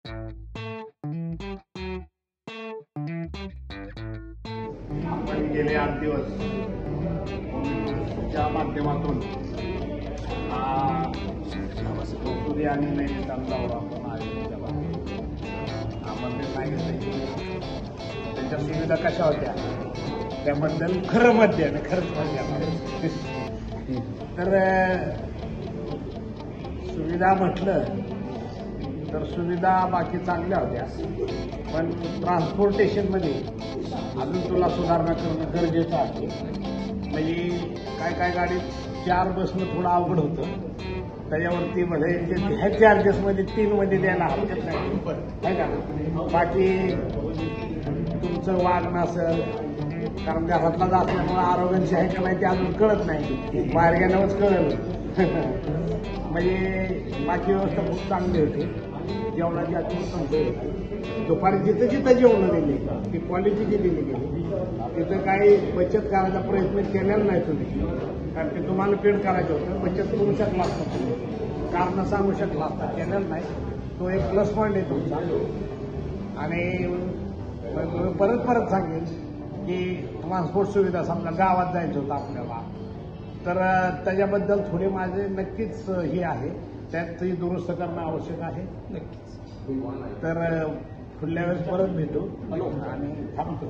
आपण गेले 8 दिवस च्या माध्यमातून मसुरी आणि नैनिताल दौरा आपण आयोजित केला. आम्हाला सांगितलं त्यांच्या सुविधा कशा होत्या त्याबद्दल खरं मत द्या ना, खरंच मत द्या. तर सुविधा म्हटलं तर सुविधा बाकी चांगल्या होत्या, पण ट्रान्सपोर्टेशनमध्ये अजून तुला सुधारणा करणं गरजेचं आहे. म्हणजे काय गाडीत 4 बसणं थोडं अवघड होतं. त्याच्यावरती मध्ये ह्या चार्जेसमध्ये 3 मध्ये द्यायला हरकत नाही का. बाकी तुमचं वागणं असेल, कारण घरातलाच असल्यामुळे आरोग्यांशी आहे का नाही ते अजून कळत नाही, बाहेर गेल्यावरच कळलं. म्हणजे बाकी व्यवस्था खूप चांगली होती. जेवणाची अतिउत्तम सोय होती. दुपारी जिथं जेवणं दिली ती क्वालिटीची दिली गेली. तिथं काही बचत करायचा प्रयत्न केलेला नाही तुम्ही, कारण ते तुम्हाला पेड करायचं होतं. बचत करू शकला असता तुम्ही, कारण सांगू शकला असता, केलेला नाही. तो एक प्लस पॉईंट आहे तुमचा. आणि परत सांगेन की ट्रान्सपोर्ट सुविधा समजा गावात जायचं होतं आपल्याला, तर त्याच्याबद्दल थोडे माझे नक्कीच हे आहे, त्यातही दुरुस्त करणं आवश्यक आहे नक्कीच. तर पुढल्या वेळेस परत भेटू आणि थांबतो.